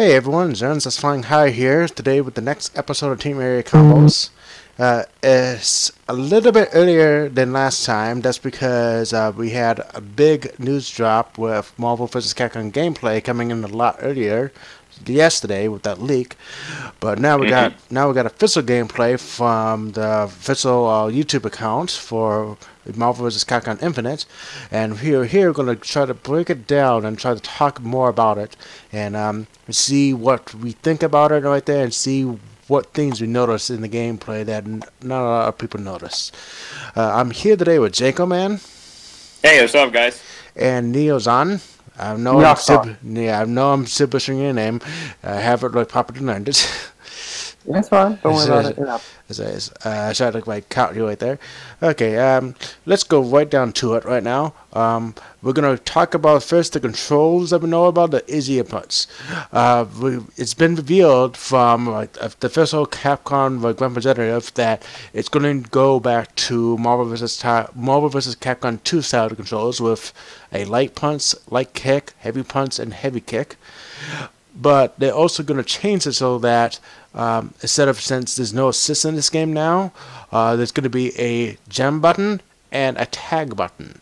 Hey everyone, Zerms that's flying high here today with the next episode of Team Area Combos. It's a little bit earlier than last time. That's because we had a big news drop with Marvel vs. Capcom gameplay coming in a lot earlier yesterday with that leak. But now we got official gameplay from the official YouTube account for Marvel vs. Capcom Infinite, and we're going to try to break it down and try to talk more about it and see what we think about it right there and see what things we notice in the gameplay that not a lot of people notice. I'm here today with Jakoman. Hey, what's up, guys? And Neoxon. I know I'm still butchering your name. I haven't like properly learned it. That's fine. Don't worry about it. I tried to like count you right there. Okay, let's go right down to it right now. We're gonna talk about first the controls that we know about, the easy inputs. It's been revealed from the official Capcom representative that it's gonna go back to Marvel vs. Capcom 2 style controls with a light punch, light kick, heavy punch, and heavy kick. But they're also going to change it so that instead of, since there's no assist in this game now, there's going to be a gem button and a tag button.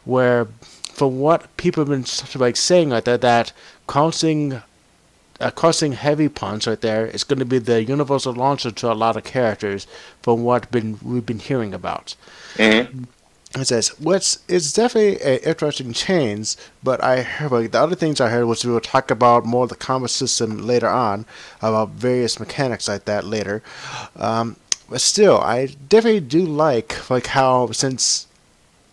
Where, from what people have been like saying right there, that crossing heavy punch right there is going to be the universal launcher to a lot of characters, from what we've been hearing about. Mm-hmm. It says, it's definitely an interesting change, but I heard, like, the other things I heard was we will talk about more of the combat system later on, about various mechanics like that later. But still, I definitely do like how, since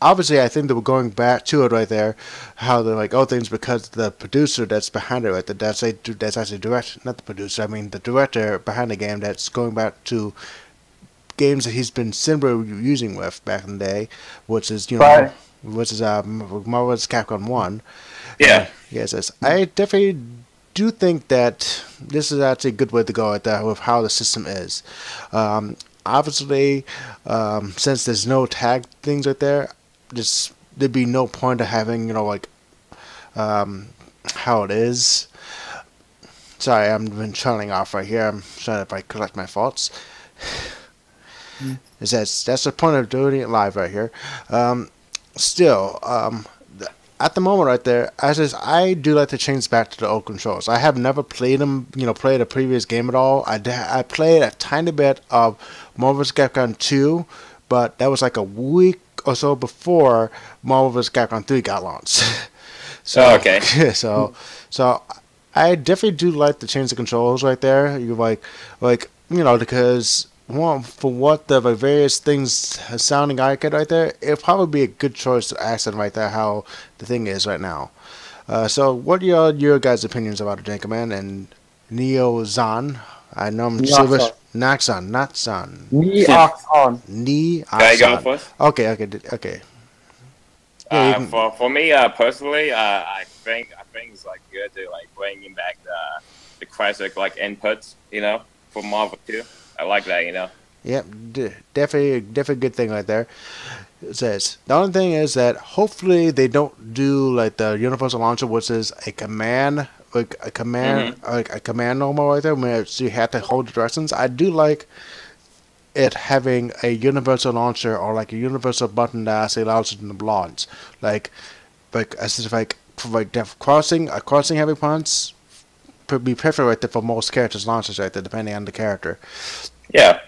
obviously I think that we're going back to it right there, how they're like, oh, things because the producer that's behind it right there, that's actually not the producer, I mean the director behind the game, that's going back to games that he's been similarly using with back in the day, which is Marvel vs. Capcom 1. Yeah. Yes, I definitely do think that this is actually a good way to go at that with how the system is. Obviously, since there's no tag things right there, there'd be no point of having how it is. Sorry, I'm been trailing off right here. I'm trying to collect my thoughts. That's the point of doing it live right here. Still, at the moment right there, I do like to change back to the old controls. I have never played them, played a previous game at all. I played a tiny bit of Marvel vs. Capcom 2, but that was like a week or so before Marvel vs. Capcom 3 got launched. Okay. So I definitely do like to change the controls right there. You because for what the various things sounding I get right there, it'll probably be a good choice to accent right there how the thing is right now. So what are your guys' opinions about it, Jakoman and Neoxon? I know I'm Neoxon, not Son. Neoxon. Neoxon. Can I go first? Okay. Yeah, for me personally, I think it's like good to like bringing back the classic inputs, for Marvel 2. I like that, Yep, definitely a good thing right there. It says the only thing is that hopefully they don't do like the universal launcher, which is a command, a command normal right there, where you have to hold the directions. I do like it having a universal launcher or like a universal button that actually allows you to launch, crossing heavy punch. Be perfect right there for most characters' launches right there, depending on the character. Yeah.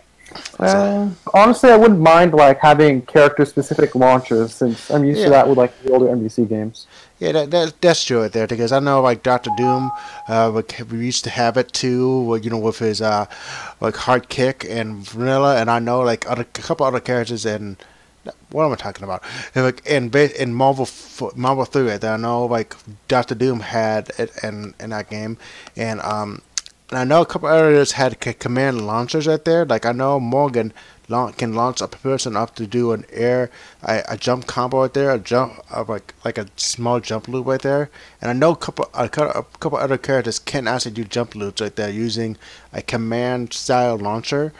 Honestly, I wouldn't mind having character-specific launchers, since I'm used to that with the older MVC games. Yeah, that's true right there, because I know Dr. Doom, we used to have it too, with his hard kick and vanilla, and I know a couple other characters in. What am I talking about? In Marvel 3, right there, I know Dr. Doom had it in that game, and I know a couple others had command launchers right there. I know Morgan can launch a person up to do a jump combo right there, a small jump loop right there, and I know a couple other characters can actually do jump loops right there using a command style launcher,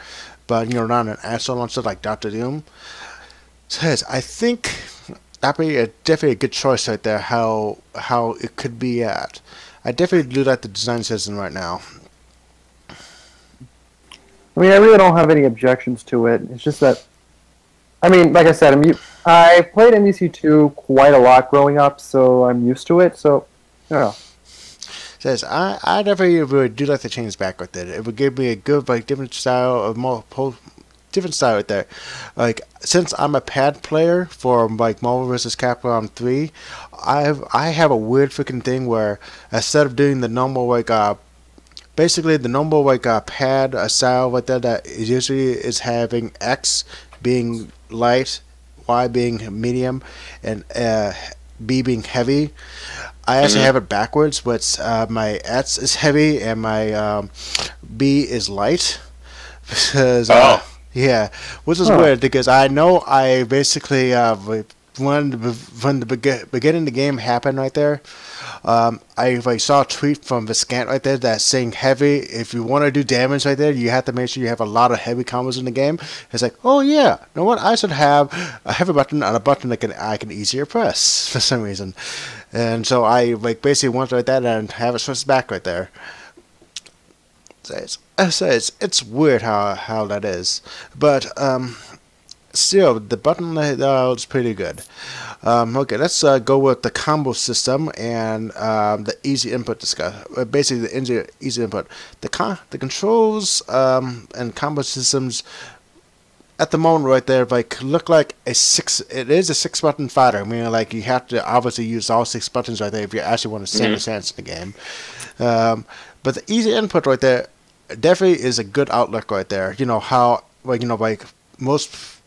but not an actual launcher like Dr. Doom. Says I think that'd be definitely a good choice right there. How it could be at. I definitely do like the design system right now. I mean, I really don't have any objections to it. It's just that, I mean, like I said, I played MVC2 quite a lot growing up, so I'm used to it. So, yeah. Says I definitely would do like the change back with it. It would give me a good like different style of different style right there. Like since I'm a pad player for like Marvel vs. Capcom 3, I have a weird freaking thing where instead of doing the normal like basically the normal like pad style like that usually is having X being light, Y being medium, and B being heavy. I actually have it backwards, but my X is heavy and my B is light. Because, yeah, which is weird because I know I basically, when the beginning of the game happened right there, I saw a tweet from Viscant right there that's saying heavy. If you want to do damage right there, you have to make sure you have a lot of heavy combos in the game. It's like, oh yeah, you know what? I should have a heavy button and a button that I can easier press for some reason. And so I like basically went like that and have it switched back right there. It's weird how that is, but still the button is pretty good. Okay, let's go with the combo system and the easy input discuss. Basically, the easy input. The controls and combo systems at the moment right there like look like a 6. It is a 6-button fighter. I mean, like you have to obviously use all 6 buttons right there if you actually want to stand a chance in the game. But the easy input right there definitely is a good outlook right there. You know how like most.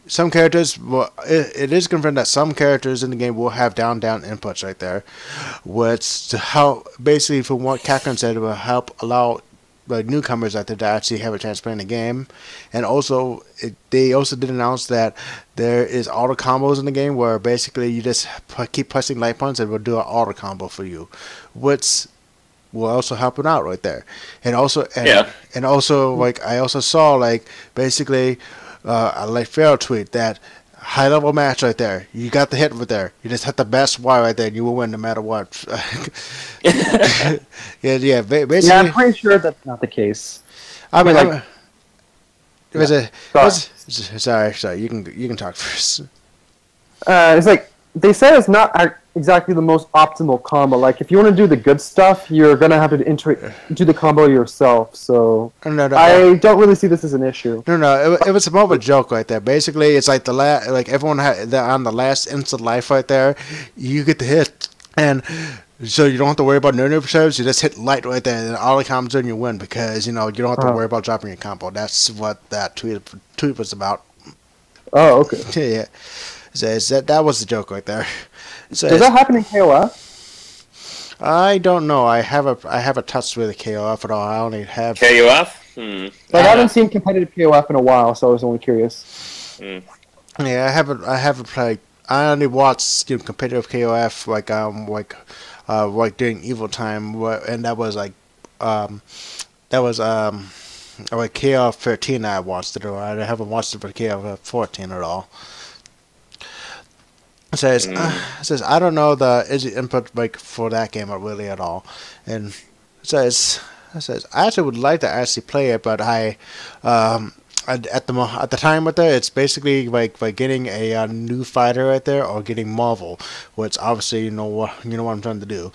Some characters, well, it is confirmed that some characters in the game will have down inputs right there, which to help basically from what Capcom said it will help allow like newcomers out there to actually have a chance playing the game, and also they also did announce that there is auto combos in the game where basically you just keep pressing light punch and it will do an auto combo for you, which will also help it out right there, and also like I also saw like basically. A like fail tweet that high level match right there. You got the hit right there. You just hit the best Y right there, and you will win no matter what. yeah. Basically, yeah, I'm pretty sure that's not the case. I mean, sorry. You can talk first. It's like they said it's not exactly the most optimal combo. Like if you want to do the good stuff, you're gonna have to do the combo yourself. So I don't really see this as an issue. No. It was more of a joke right there. Basically, it's like like everyone on the last instant life right there, you get the hit, and so you don't have to worry about no percentage. You just hit light right there, and all the combos and you win because you don't have to worry about dropping your combo. That's what that tweet was about. Oh, okay. Yeah. That was the joke right there. Does that happen in KOF? I don't know. I haven't touched with a KOF at all. I only have KOF. But I haven't seen competitive KOF in a while, so I was only curious. Yeah, I haven't played. I only watched competitive KOF like during Evil Time, and that was like like KOF 13. I watched it, or I haven't watched it for KOF 14 at all. Says I don't know the easy input like for that game really at all, and says I actually would like to actually play it, but I at the time right there it's basically like getting a new fighter right there or getting Marvel, which obviously you know what I'm trying to do,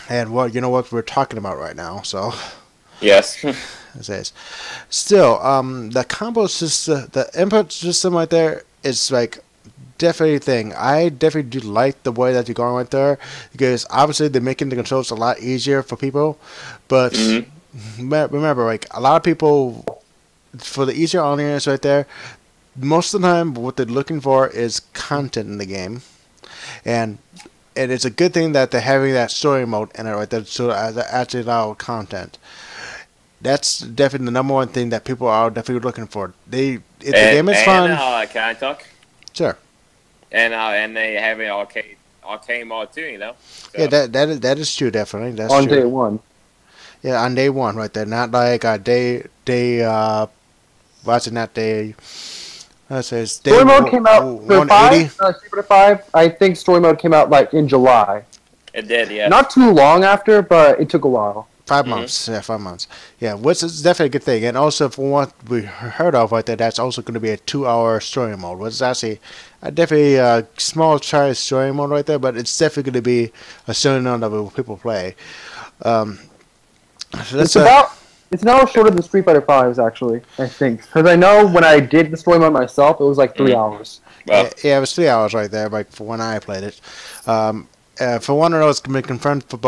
and what we're talking about right now. So yes. It says still the combo system, the input system right there is like. Definitely thing. I definitely do like the way that you're going right there because obviously they're making the controls a lot easier for people. But remember, like a lot of people, for the easier audience right there, most of the time what they're looking for is content in the game, and it's a good thing that they're having that story mode in it right there, so that actually allow content. That's definitely the number one thing that people are definitely looking for. If the game is fun. Can I talk? Sure. And they have an arcade mode too, So. Yeah, that is true, definitely. That's on true. Day one. Yeah, on day one, right there. Not like watching that day. Let's say it's day story mode came out for 180. 5. I think story mode came out like in July. It did, yeah. Not too long after, but it took a while. 5 months, yeah, 5 months. Yeah, which is definitely a good thing. And also, from what we heard of right there, that's also going to be a 2-hour story mode, which is actually definitely a small try story mode right there, but it's definitely going to be a story mode that people play. It's an hour shorter than Street Fighter 5's, actually, I think. Because I know when I did the story mode myself, it was like 3 hours. Well, yeah, it was 3 hours right there, like for when I played it. For one of those, it's been confirmed to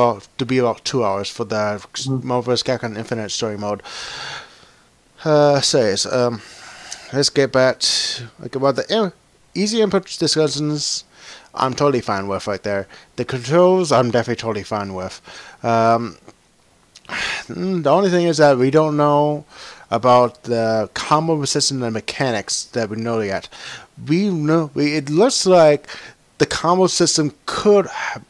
be about 2 hours for the Marvel vs. Capcom Infinite story mode. Let's get back about the easy input discussions. I'm totally fine with right there. The controls, I'm definitely totally fine with. The only thing is that we don't know about the combo system and mechanics that we know yet. It looks like the combo system could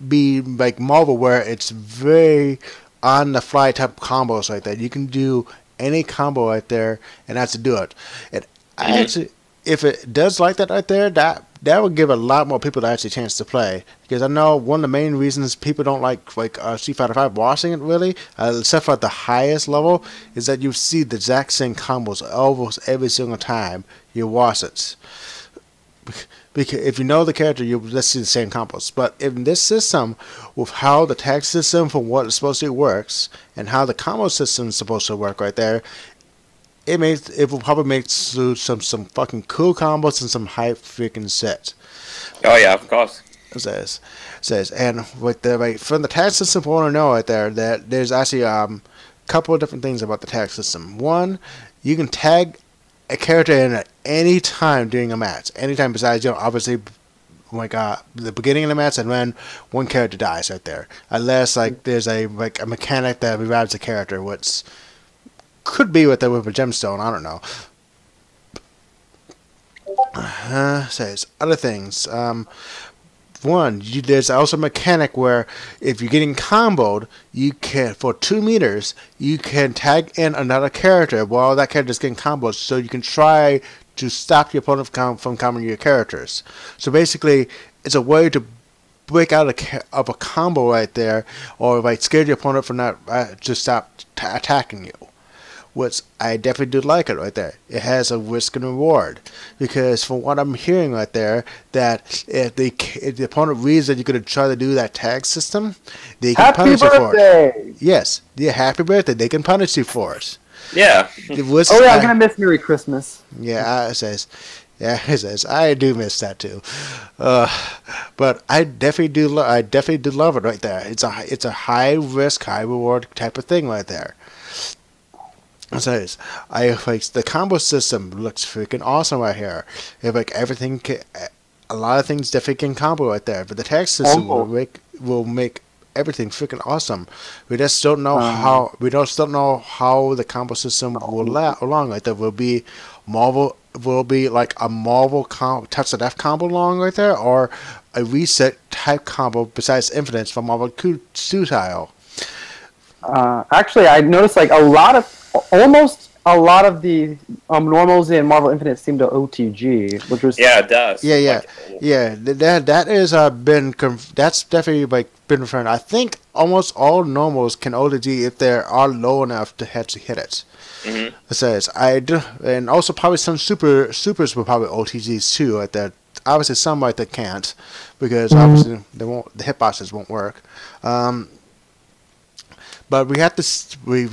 be like Marvel, where it's very on the fly type combos right there. You can do any combo right there, and that's to do it. And actually, if it does like that right there, that would give a lot more people actually a chance to play. Because I know one of the main reasons people don't like Street Fighter 5 watching it really, except for at the highest level, is that you see the exact same combos almost every single time you watch it. Because if you know the character, you'll just see the same combos. But in this system, with how the tag system from what it's supposed to works, and how the combo system is supposed to work right there, it will probably make some fucking cool combos and some hype freaking set. Oh yeah, of course. It says and with the from the tag system, I want to know right there that there's actually couple of different things about the tag system. One, you can tag a character in at any time during a match, anytime besides obviously the beginning of the match and when one character dies right there, unless there's a mechanic that revives a character, which could be with a gemstone, I don't know. Says other things. One, there's also a mechanic where if you're getting comboed, you can, for 2 meters, you can tag in another character while that character is getting comboed, so you can try to stop your opponent from comboing your characters. So basically, it's a way to break out of a combo right there, or scare your opponent from not to stop attacking you. Which I definitely do like it right there. It has a risk and reward, because from what I'm hearing right there, that if the opponent reads that you're going to try to do that tag system, they can punish you for it. Yes, yeah, happy birthday. They can punish you for it. Yeah. I'm gonna miss Merry Christmas. Yeah, it says. I do miss that too, but I definitely do love it right there. It's a high risk, high reward type of thing right there. So the combo system looks freaking awesome right here. Everything, a lot of things definitely can combo right there. But the tag system will make everything freaking awesome. We just don't know how. We still don't know how the combo system will along right there. Will be like a Marvel touch of death combo along right there, or a reset type combo besides Infinite from Marvel 2 style. Actually, I noticed almost a lot of the normals in Marvel Infinite seem to OTG, which was it does. That's definitely been confirmed. I think almost all normals can OTG if they are low enough to actually hit it. It says and also probably some supers will probably OTGs too. Like that, obviously some that can't, because obviously the hitboxes won't work. But we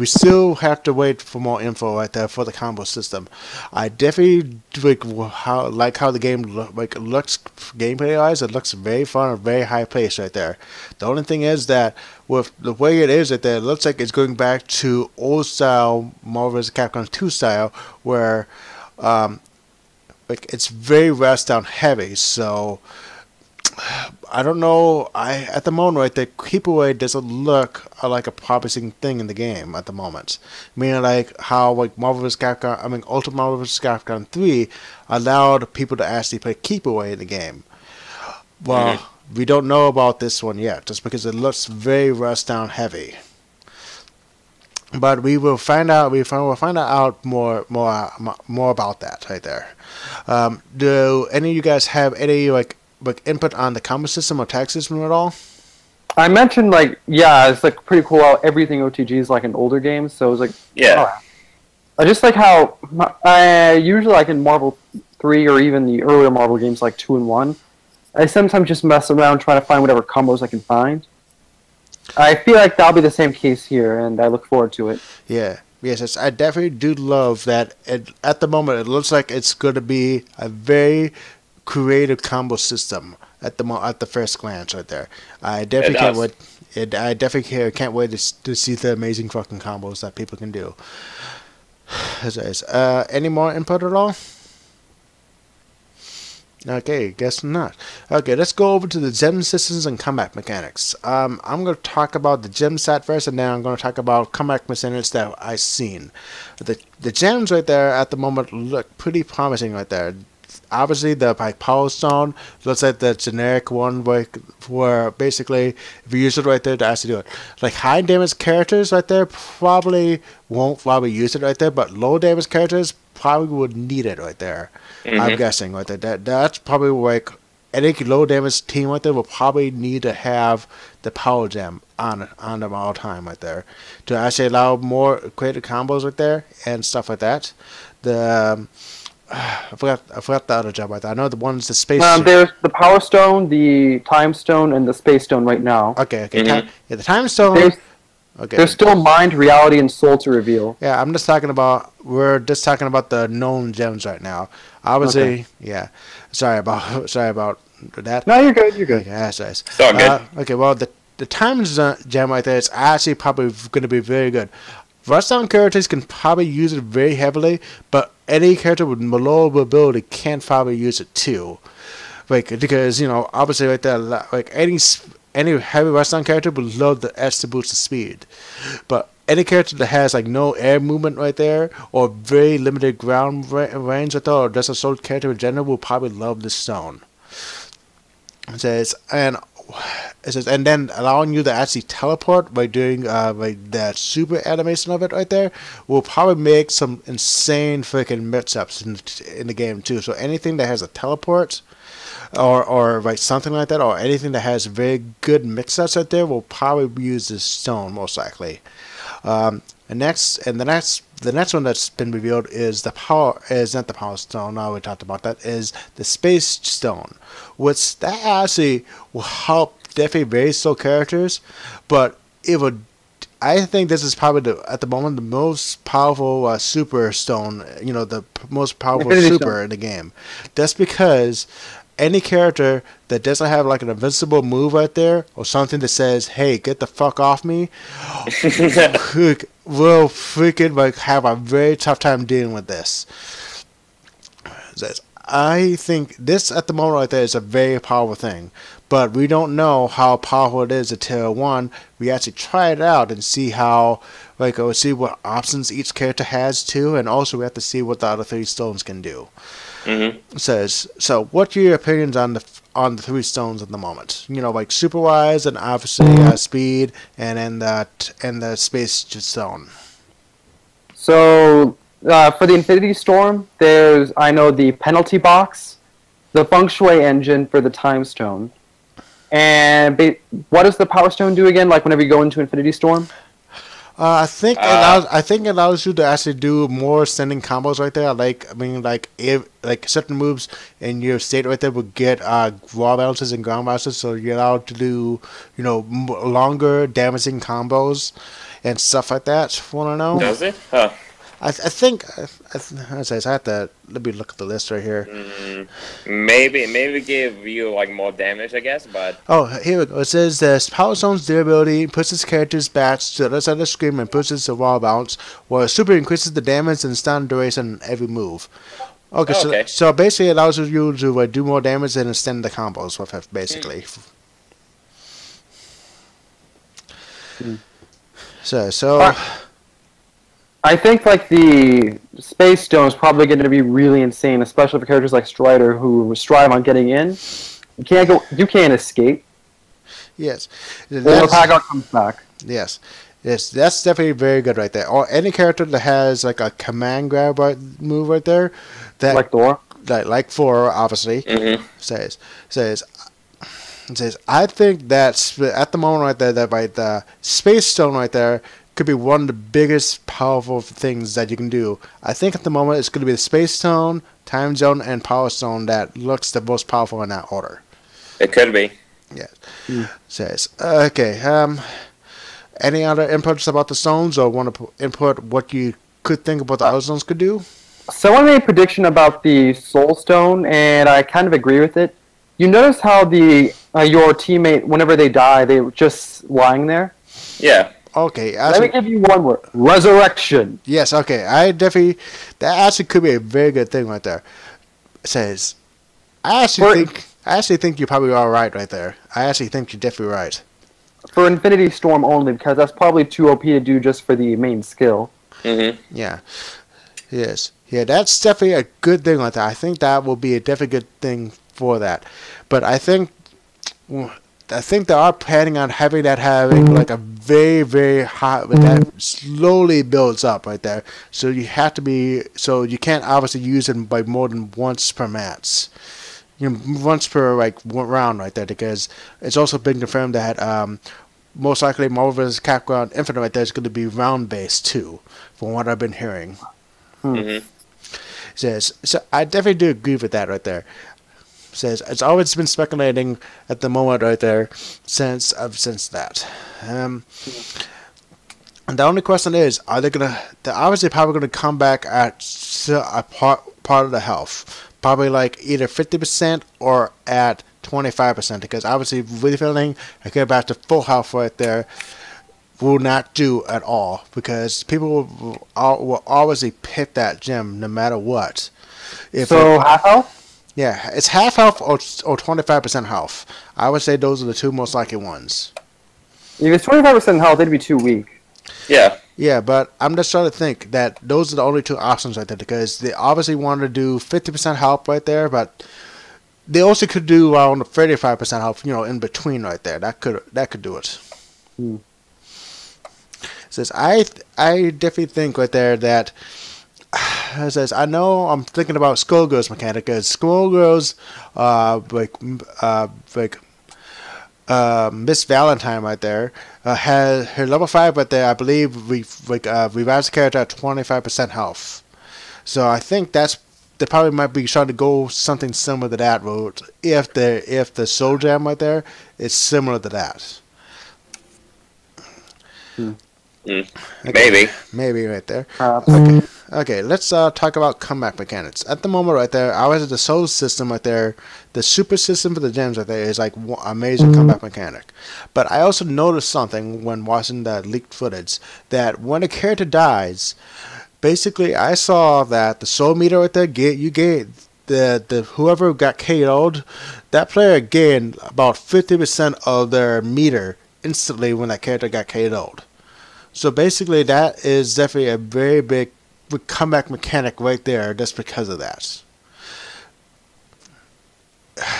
still have to wait for more info right there for the combo system. I definitely like how the game looks gameplay wise. It looks very fun and very high pace right there. The only thing is that with the way it is right there, it looks like it's going back to old style Marvel vs. Capcom 2 style, where it's very rest down heavy. So I don't know. At the moment, right, the keep away doesn't look like a promising thing in the game at the moment. Meaning, how Marvel vs. Capcom, Ultimate Marvel vs. Capcom 3 allowed people to actually play keep away in the game. Well, we don't know about this one yet, just because it looks very rust down heavy. But we will find out. We'll find out more about that right there. Do any of you guys have any input on the combo system or tag system at all? I mentioned like it's like pretty cool how everything OTG is like an older game. So it was like I just like how I usually like in Marvel 3 or even the earlier Marvel games like 2 and 1. I sometimes just mess around trying to find whatever combos I can find. I feel like that'll be the same case here, and I look forward to it. Yeah. Yes, I definitely do love that. At the moment, it looks like it's going to be a very creative combo system at the first glance right there. I definitely can't wait. I definitely can't wait to see the amazing fucking combos that people can do. Any more input at all? Okay, guess not. Okay, let's go over to the gem systems and combat mechanics. I'm going to talk about the gem set first, and then I'm going to talk about combat mechanics that I've seen. The gems right there at the moment look pretty promising right there. Obviously, the Power Stone looks like the generic one where basically, if you use it right there to actually do it. Like high damage characters right there probably won't use it right there, but low damage characters probably would need it right there. I'm guessing right there. That's probably like any low damage team right there will probably need to have the Power Gem on them all the time right there to actually allow more creative combos right there and stuff like that. I forgot the other gem right there. I know the one's the space. There's the Power Stone, the Time Stone, and the Space Stone right now. Okay. The Time Stone. There's still Mind, Reality, and Soul to reveal. Yeah, we're just talking about the known gems right now. Obviously, yeah. Sorry about that. No, you're good. Okay, that's nice. It's all good. Okay, well, the Time gem right there is actually probably going to be very good. Rushdown characters can probably use it very heavily, but any character with low ability can probably use it too. Like, because, obviously right there, like any heavy rushdown character would love the S to boost the speed. But any character that has like no air movement right there, or very limited ground range right there, or just a soul character in general will probably love this stone. It says, and then allowing you to actually teleport by doing like that super animation of it right there will probably make some insane freaking mix-ups in the game too. So anything that has a teleport or like something like that, or anything that has very good mix-ups right there will probably use this stone most likely. The next one that's been revealed is not the Power Stone. Now we talked about that. Is the Space Stone, which that actually will help definitely very slow characters, but it would. I think this is probably at the moment the most powerful super stone. The most powerful super in the game. That's because any character that doesn't have like an invincible move right there, or something that says, "Hey, get the fuck off me," will freaking like have a very tough time dealing with this. I think this at the moment right there is a very powerful thing, but we don't know how powerful it is until we actually try it out and see how see what options each character has too, and also we have to see what the other 3 stones can do. So what are your opinions on the 3 stones at the moment? Like super wise and obviously speed, and then the space stone. So for the Infinity Storm, there's the penalty box, the feng shui engine for the Time Stone, and what does the Power Stone do again? Like whenever you go into Infinity Storm. I think it allows you to actually do more sending combos right there. Like certain moves in your state right there will get wall bounces and ground bounces, so you're allowed to do longer damaging combos and stuff like that. Want to know? Does it? Huh. I think I have to let me look at the list right here. Maybe give you like more damage, I guess. But here we go. It says the Power Stone's durability pushes characters back to the other side of the screen and pushes the wall bounce, while super increases the damage and stun duration in every move. Okay, so basically it allows you to do more damage and extend the combos with it, basically. So. I think like the Space Stone is probably going to be really insane, especially for characters like Strider who strive on getting in. You can't escape. Yes. Or the Pagon comes back. Yes, that's definitely very good right there. Or any character that has like a command grab move right there, that like Thor, like Thor obviously says. It says, I think that at the moment right there, that by the Space Stone right there could be one of the biggest, powerful things that you can do. I think at the moment it's going to be the Space Stone, Time Zone, and Power Stone that looks the most powerful in that order. It could be. Yes. Says, okay, any other inputs about the stones, or want to input what you could think about the other stones could do? So I made a prediction about the Soul Stone, and I kind of agree with it. You notice how the your teammate, whenever they die, they were just lying there? Yeah. Okay. Let me give you one word. Resurrection. Yes, okay. That actually could be a very good thing right there. It says, I actually think you're probably all right there. I actually think you're definitely right. For Infinity Storm only, because that's probably too OP to do just for the main skill. Mm-hmm. Yeah. Yes. Yeah, that's definitely a good thing like that. I think that will be a definitely good thing for that. But I think they are planning on having like a very, very high, but that slowly builds up right there. So you can't obviously use it by more than once per match. Once per like round right there, because it's also been confirmed that most likely Marvel vs. Capcom Infinite right there is going to be round based too, from what I've been hearing. Mm-hmm. So I definitely do agree with that right there. Says it's always been speculating at the moment right there since that. And the only question is, they're obviously probably gonna come back at a part of the health, probably like either 50% or at 25%, because obviously refilling and get back to full health right there will not do at all, because people will obviously pick that gem no matter what. So half health? Yeah, it's half health or 25% health. I would say those are the two most likely ones. If it's 25% health, it'd be too weak. Yeah. Yeah, but I'm just trying to think that those are the only two options right there, because they obviously want to do 50% health right there, but they also could do around 35% health, in between right there. That could do it. Says I definitely think right there that says I know I'm thinking about Skullgirl's mechanic, because Skullgirl's Miss Valentine right there has her level 5 right there. I believe revives the character at 25% health. So I think they probably might be trying to go something similar to that route if the Soul Gem right there is similar to that. Okay. Maybe right there. Okay, let's talk about comeback mechanics. At the moment right there, obviously the Soul system right there, the super system for the gems right there is like amazing comeback mechanic. But I also noticed something when watching the leaked footage, that when a character dies, basically I saw that the soul meter right there, you get the whoever got KO'd, that player gained about 50% of their meter instantly when that character got KO'd. So basically, that is definitely a very big comeback mechanic right there, just because of that.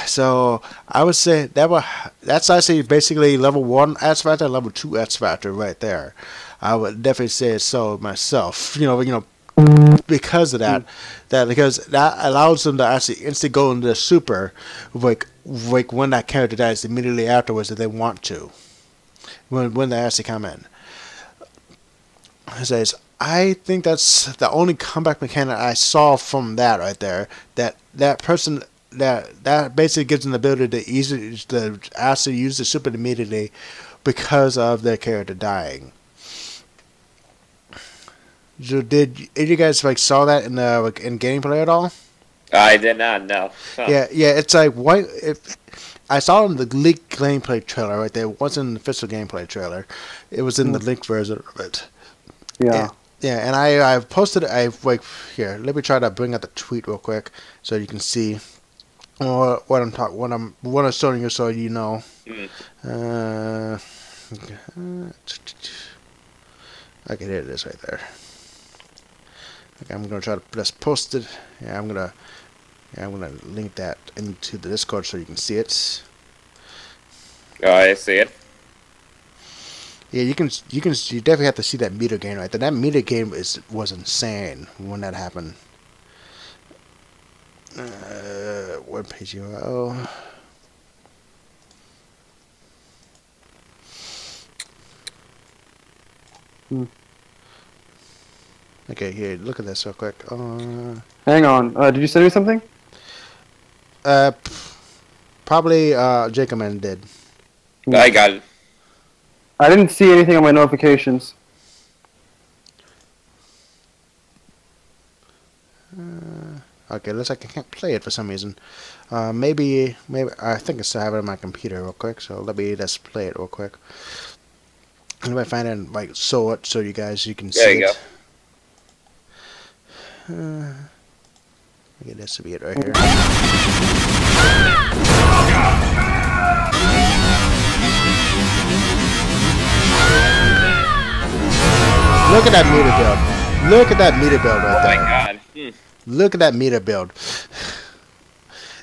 So I would say that's actually basically level 1 X factor, level 2 X factor right there. I would definitely say so myself. Because of that, because that allows them to actually instantly go into the super, like when that character dies immediately afterwards if they want to, when they actually come in. It says, I think that's the only comeback mechanic I saw from that right there. That person that basically gives them the ability to actually use the super immediately because of their character dying. So did you guys saw that in gameplay at all? I did not know. Huh. Yeah. It's like I saw it in the leaked gameplay trailer right there. It wasn't in the official gameplay trailer. It was in the leaked version of it. Yeah. Yeah, and I posted here. Let me try to bring up the tweet real quick so you can see what I'm showing you, so you know. Okay, there it is right there. Okay, I'm gonna try to just post it. Yeah, I'm gonna link that into the Discord so you can see it. Oh, I see it. Yeah, you definitely have to see that meter gain right there. That meter gain was insane when that happened. Web page URL. Okay, here, look at this real quick. Hang on. Did you send me something? Probably Jakoman did. I got it. I didn't see anything on my notifications. Okay, looks like I can't play it for some reason. Maybe I think I still have it on my computer real quick. So let me just play it real quick. Let me find it and like so you guys can see There you it. Okay, this should be it right here. Look at that meter build. Look at that meter build right there. Oh my god. Look at that meter build.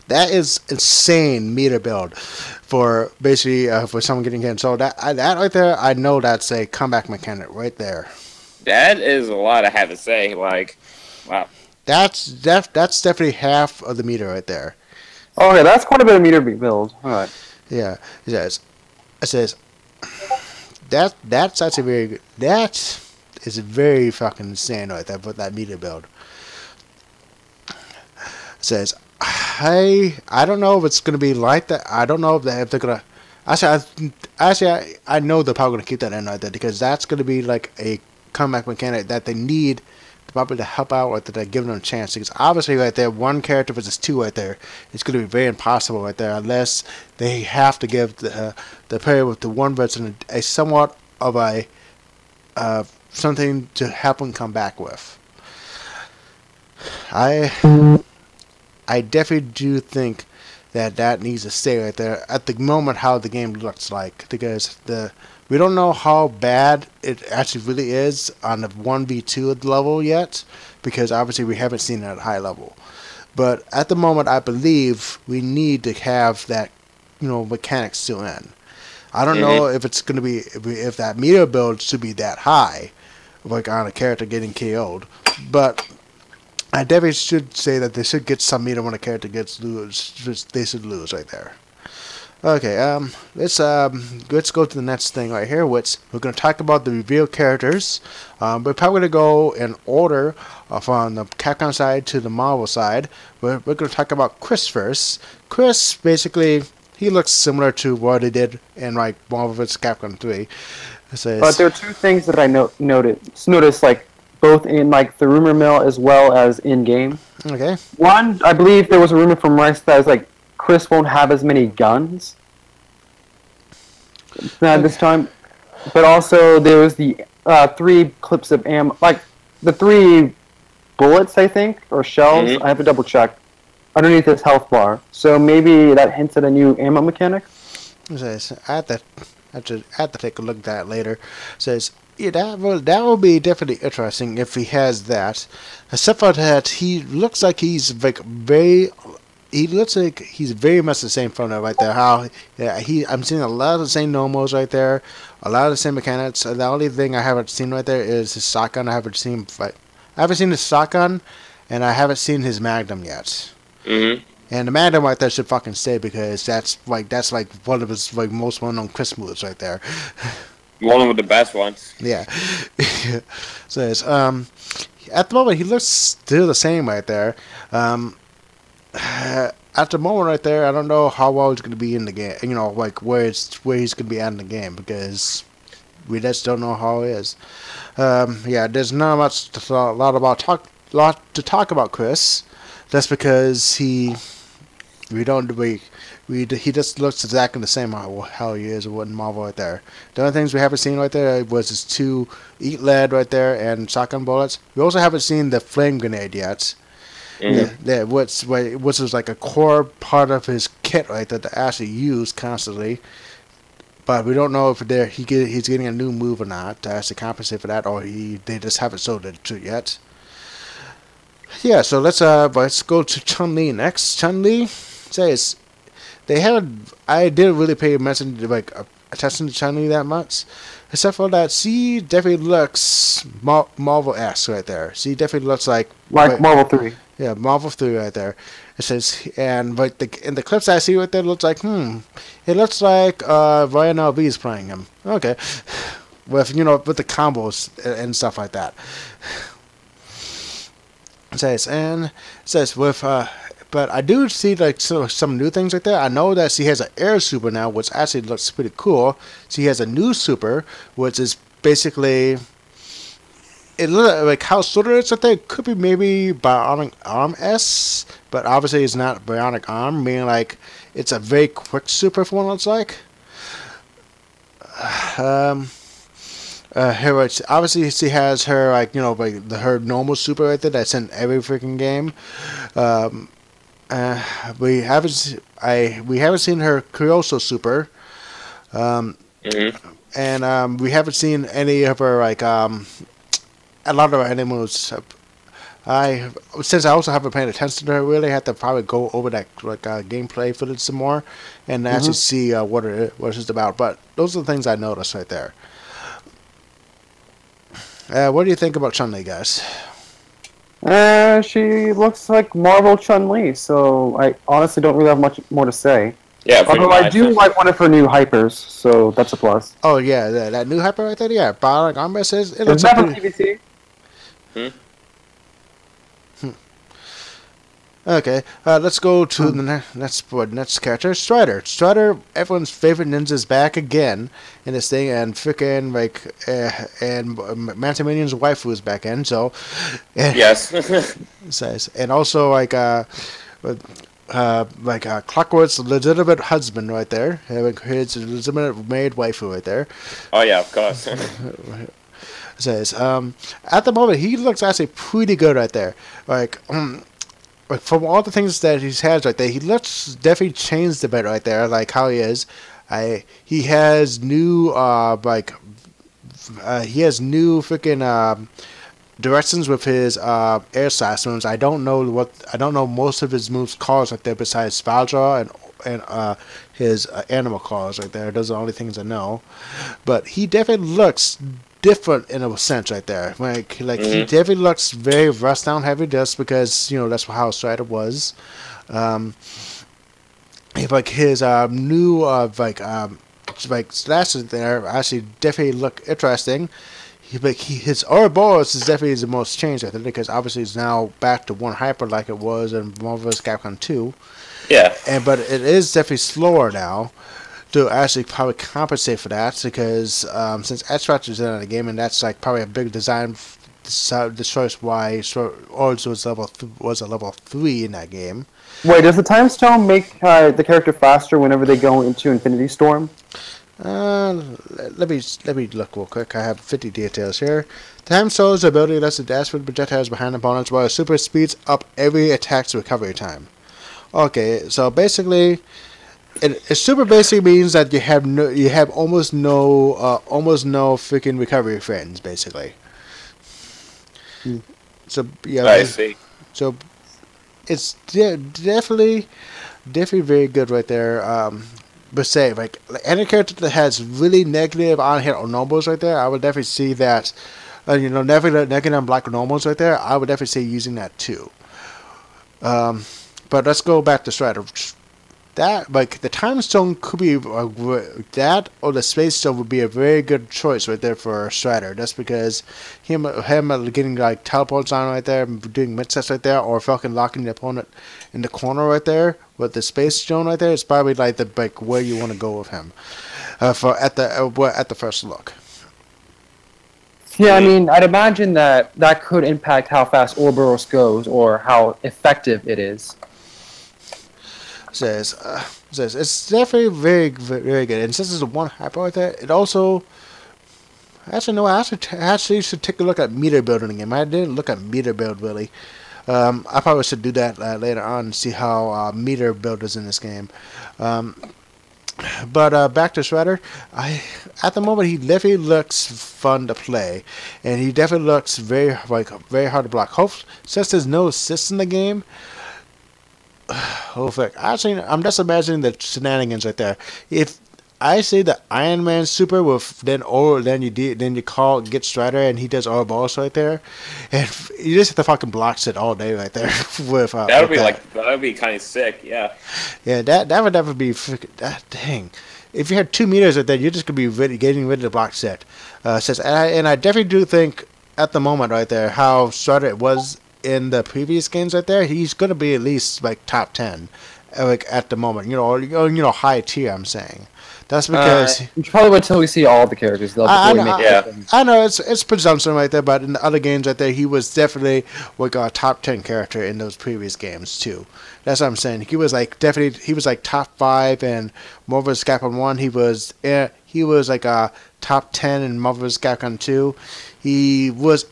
That is insane meter build for basically for someone getting hit. So that right there, I know that's a comeback mechanic right there. That is a lot I have to say. Like, wow. That's definitely half of the meter right there. Okay, that's quite a bit of meter build. All right. Yeah, it says that's actually very good. That is very fucking insane right there. But that meter build says I don't know if it's gonna be like that. I don't know if they're gonna. I know they're probably gonna keep that in right there because that's gonna be like a comeback mechanic that they need probably to help out with that, giving them a chance. Because obviously, right there, one character versus two right there, it's going to be very impossible right there unless they have to give the player with the one versus a somewhat of a something to help them come back with. I definitely do think that needs to stay right there at the moment. How the game looks like because we don't know how bad it actually really is on the 1v2 level yet, because obviously we haven't seen it at high level. But at the moment, I believe we need to have that, mechanics still in. I don't know if it's going to be if that meter build should be that high, like on a character getting KO'd. But I definitely should say that they should get some meter when a character gets lose. They should lose right there. Okay, let's go to the next thing right here, which we're going to talk about the revealed characters. We're probably going to go in order from the Capcom side to the Marvel side. We're going to talk about Chris first. Chris, basically, he looks similar to what he did in like Marvel vs. Capcom 3. But there are two things that I noticed, like both in like the rumor mill as well as in game. Okay. One, I believe there was a rumor from Rice that was like Chris won't have as many guns this time, but also there was the 3 clips of ammo, like the 3 bullets, I think, or shells. I have to double check underneath this health bar. So maybe that hints at a new ammo mechanic. I have to take a look at that later. Says yeah, that will be definitely interesting if he has that. Except for that, he looks like he's like very. He looks like he's very much the same from right there. I'm seeing a lot of the same normals right there, a lot of the same mechanics. The only thing I haven't seen right there is his shotgun. I haven't seen his shotgun, and I haven't seen his magnum yet. And the magnum right there should fucking stay because that's like one of his like most well-known Chris moves right there. One of the best ones. Yeah. So it's, at the moment he looks still the same right there. At the moment right there, I don't know how well he's going to be in the game. Like where he's going to be at in the game because we just don't know how he is. Yeah, there's not much a lot to talk about Chris. That's because he just looks exactly the same how he is in Marvel right there. The only things we haven't seen right there was his 2 eat lead right there and shotgun bullets. We also haven't seen the flame grenade yet. Which is like a core part of his kit right that they actually use constantly. But we don't know if he's getting a new move or not to actually compensate for that, or they just haven't sold it to yet. Yeah, so let's go to Chun-Li next. Chun-Li says I didn't really pay attention to Chun-Li that much, except for that she definitely looks Marvel-esque right there. She definitely looks like Marvel 3. Yeah, Marvel 3 right there. It says, and in the clips I see right there, it looks like Ryan LV is playing him. Okay. with with the combos and stuff like that. It says with but I do see like some new things right there. I know that she has an air super now, which actually looks pretty cool. She has a new super, which is basically it looks like how sort of it's right there. It could be maybe Bionic Arm S, but obviously it's not Bionic Arm. Meaning like it's a very quick super for what it looks like. Here, obviously she has her like her normal super right there that's in every freaking game. We haven't seen her Curioso super, and we haven't seen any of her like a lot of her animals. Since I also haven't paid attention to her, really have to probably go over that like gameplay footage some more and actually see what it's about. But those are the things I noticed right there. What do you think about Chun-Li, guys? She looks like Marvel Chun-Li, so I honestly don't really have much more to say. Yeah, although I do like one of her new hypers, so that's a plus. Oh yeah, that new hyper right there, yeah. Bionic Arm says it looks like that from PVC? Okay, let's go to the next character, Strider. Strider, everyone's favorite ninja's back again in this thing, and freaking and Mantamanian's waifu is back in. So, yes, says, and also Clockwork's legitimate husband right there, having his legitimate maid waifu right there. Oh yeah, of course. Says, at the moment he looks actually pretty good right there, like from all the things that he has right there, he looks definitely changed a bit right there, like how he is. He has new freaking directions with his air slash moves. I don't know most of his moves calls right there besides Valdraw and his animal calls right there. Those are the only things I know. But he definitely looks different in a sense right there. Like he definitely looks very rust down heavy just because that's how Strider was. Like his new slashes there actually definitely look interesting. His Ouroboros is definitely the most changed, I think, because obviously it's now back to one hyper like it was in Marvel vs. Capcom 2. Yeah. But it is definitely slower now to actually probably compensate for that, because since Extract is in the game, and that's like probably a big design choice why Orange was a level 3 in that game. Wait, does the Time Stone make the character faster whenever they go into Infinity Storm? Let me look real quick. I have 50 details here. Time Stone's ability lets the dash with projectiles behind opponents, while super speeds up every attack's recovery time. Okay, so basically, it super basically means that you have almost no freaking recovery frames basically. So yeah, I see. So it's definitely very good right there. But say like any character that has really negative on hit or normals right there, I would definitely see that. Negative on black normals right there, I would definitely say using that too. But let's go back to Strider. That the Time Stone could be that, or the Space Stone would be a very good choice right there for Strider. That's because him getting like teleports on right there, doing mid sets right there, or fucking locking the opponent in the corner right there with the Space Stone right there. It's probably like the where you want to go with him at the first look. Yeah, I mean, I'd imagine that could impact how fast Ouroboros goes or how effective it is. Says it's definitely very, very good. And since it's a one hyper right there, it also I actually should take a look at meter building again. I didn't look at meter build really. I probably should do that later on and see how meter build is in this game. But back to Shredder, at the moment he definitely looks fun to play, and he definitely looks very hard to block. Hopefully, since there's no assists in the game. Oh fuck! Actually, I'm just imagining the shenanigans right there. If I say the Iron Man super with then you call get Strider and he does all balls right there, and you just have to fucking block set all day right there with that would be that would be kind of sick. Yeah. Yeah, that would never be freaking dang. If you had 2 meters right there, you're just gonna be getting rid of the block set. And I definitely do think at the moment right there how Strider it was in the previous games right there, he's gonna be at least like top 10, like at the moment. High tier. I'm saying. That's because you probably wait until we see all the characters. I know it's presumption right there, but in the other games right there, he was definitely like a top 10 character in those previous games too. That's what I'm saying. He was like top 5 in Marvel vs. Capcom 1. He was like a top 10 in Marvel vs. Capcom 2. He was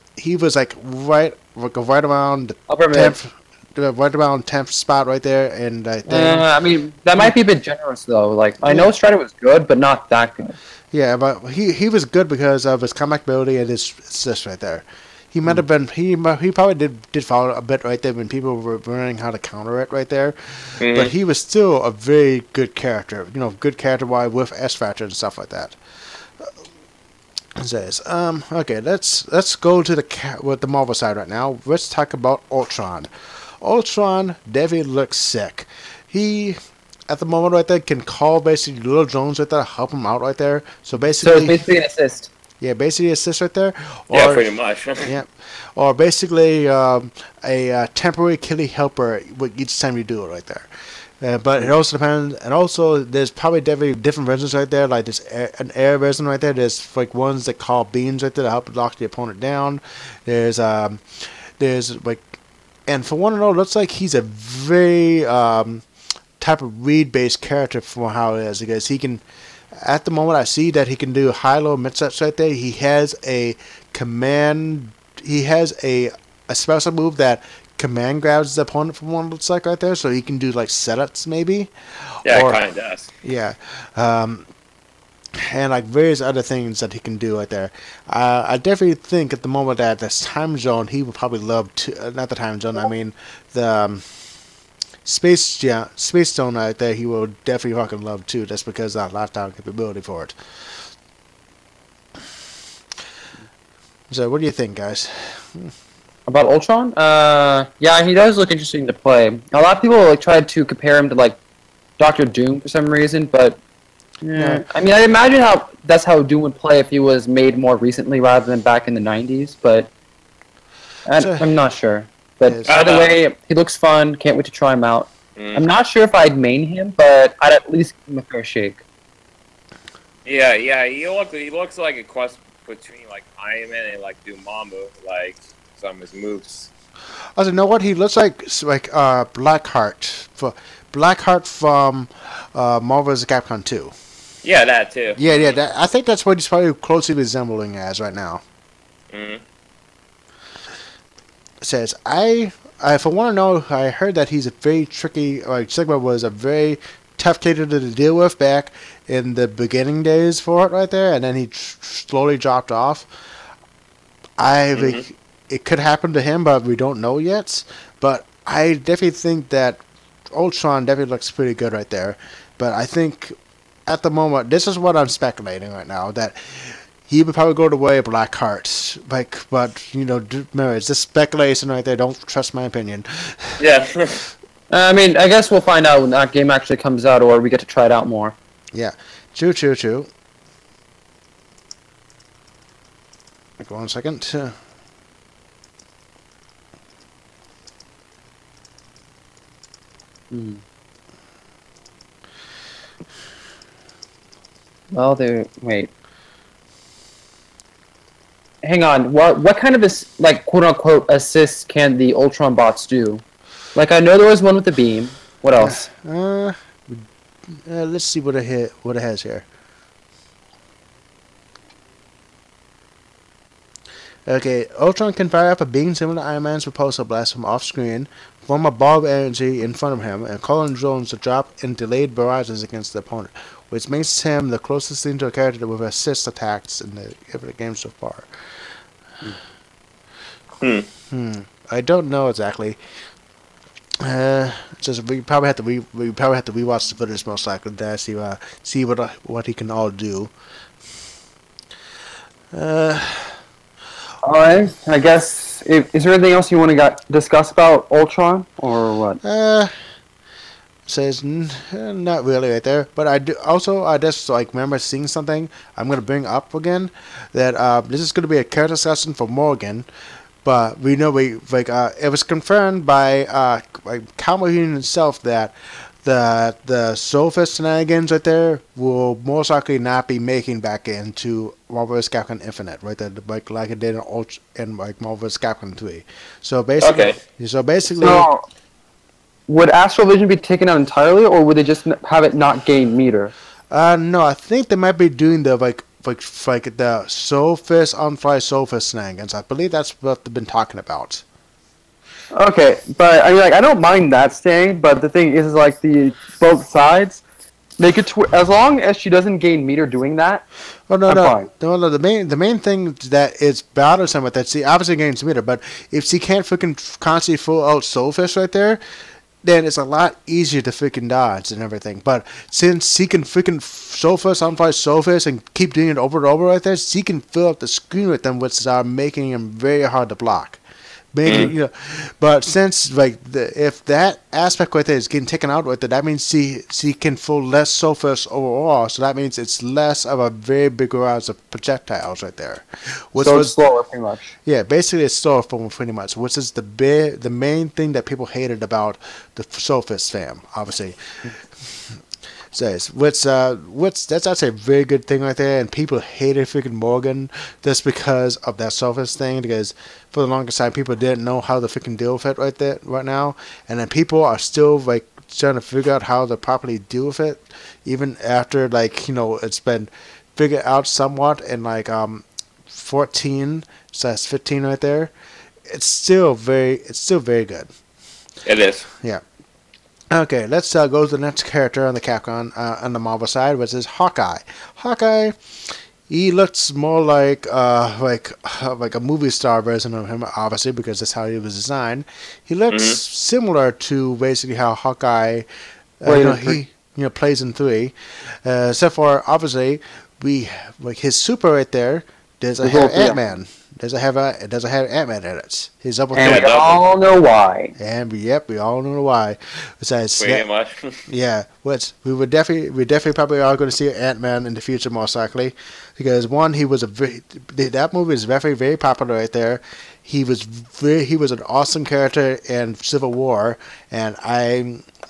like right around the 10th. Right around 10th spot right there, and I mean that might be a bit generous though. Like I know Strider was good, but not that good. Yeah, but he was good because of his comeback ability and his assist right there. He might have been he probably did fall a bit right there when people were learning how to counter it right there, but he was still a very good character. Good character wise with S factor and stuff like that. Says okay, let's go to the Marvel side right now. Let's talk about Ultron. Ultron definitely looks sick. He, at the moment right there, can call basically little drones right there, help him out right there. So it's basically an assist. Yeah, basically assist right there. Yeah, pretty much. Yeah, or basically a temporary killing helper with each time you do it right there. But it also depends, and also there's probably definitely different versions right there. Like there's an air version right there. There's like ones that call beams right there to help lock the opponent down. There's like. And for one and all, it looks like he's a very type of read-based character for how it is. Because he can, at the moment, I see that he can do high-low mid-sets right there. He has a command. He has a special move that command grabs the opponent from one. Looks like right there, so he can do like setups maybe. Yeah, it kind of does. Yeah. And like various other things that he can do right there. I definitely think at the moment that this time zone he would probably love to. Not the time zone. I mean the space zone right there. He will definitely fucking love too. That's because of that lifetime capability for it. So what do you think, guys? About Ultron? Yeah, he does look interesting to play. A lot of people like tried to compare him to like Doctor Doom for some reason, but. Yeah, I mean, I imagine that's how Doom would play if he was made more recently rather than back in the 90s, but I'm not sure. But either way, he looks fun. Can't wait to try him out. I'm not sure if I'd main him, but I'd at least give him a fair shake. Yeah, he looks like a cross between like Iron Man and like Dormammu, like some of his moves. I don't know what he looks like Blackheart from Marvel vs. Capcom 2. Yeah, that too. Yeah. I think that's what he's probably closely resembling as right now. It says if I want to know, I heard that he's a very tricky. Like Sigma was a very tough character to deal with back in the beginning days for it right there, and then he slowly dropped off. It could happen to him, but we don't know yet. But I definitely think that Ultron definitely looks pretty good right there. But I think at the moment, this is what I'm speculating right now, that he would probably go the way of Blackheart. But remember, it's just speculation right there. Don't trust my opinion. Yeah. I mean, I guess we'll find out when that game actually comes out, or we get to try it out more. Yeah. True. Like 1 second. Well, wait. Hang on. What kind of like quote unquote assists can the Ultron bots do? Like I know there was one with the beam. What else? Let's see what it has here. Okay, Ultron can fire up a beam similar to Iron Man's repulsor blast from off-screen, form a ball of energy in front of him, and call on drones to drop in delayed barrages against the opponent, which makes him the closest thing to a character with assist attacks in the game so far. I don't know exactly. Just we probably have to rewatch the footage most likely to see what he can all do. Alright, I guess, is there anything else you want to discuss about Ultron, or what? Says not really right there, but I just like remember seeing something I'm going to bring up again, that this is going to be a character discussion for Morgan, but we know it was confirmed by Calvin himself that the Soulfist shenanigans right there will most likely not be making back into Marvel vs. Capcom Infinite, right there, like it did in Marvel vs. Capcom 3. So basically, So, would Astral Vision be taken out entirely, or would they just have it not gain meter? No, I think they might be doing the the Soulfist on Fly Soulfist shenanigans. I believe that's what they've been talking about. Okay, but I mean, like, I don't mind that staying, but the thing is, like, both sides make it as long as she doesn't gain meter doing that. Oh no, I'm fine. no. The main thing that is bothersome with that, she obviously gains meter, but if she can't freaking constantly full out Soulfist right there, then it's a lot easier to freaking dodge and everything. But since she can freaking Soulfist, on-fly Soulfist, and keep doing it over and over right there, she can fill up the screen with them, which are making them very hard to block. But since if that aspect right there is getting taken out with it, that means she can full less Soulfist overall. So that means it's less of a very big barrage of projectiles right there. So it's slower, pretty much. Yeah, basically it's slower pretty much, which is the main thing that people hated about the Soulfist fam, obviously. Says that's actually a very good thing right there, and people hated freaking Morgan just because of that Soulfist thing, because for the longest time people didn't know how to freaking deal with it right now, and then people are still like trying to figure out how to properly deal with it, even after it's been figured out somewhat in 14 / 15 right there. It's still very good. It is. Yeah. Okay, let's go to the next character on the Capcom on the Marvel side, which is Hawkeye. Hawkeye, he looks more like a movie star version of him, obviously, because that's how he was designed. He looks similar to basically how Hawkeye, plays in 3, except for obviously his super right there doesn't have Ant-Man. It doesn't have Ant-Man in it. He's up with and we all know why. And we all know why. Besides, pretty much. Yeah, which we definitely probably are going to see Ant-Man in the future most likely, because one, that movie is very very popular right there. He was an awesome character in Civil War, and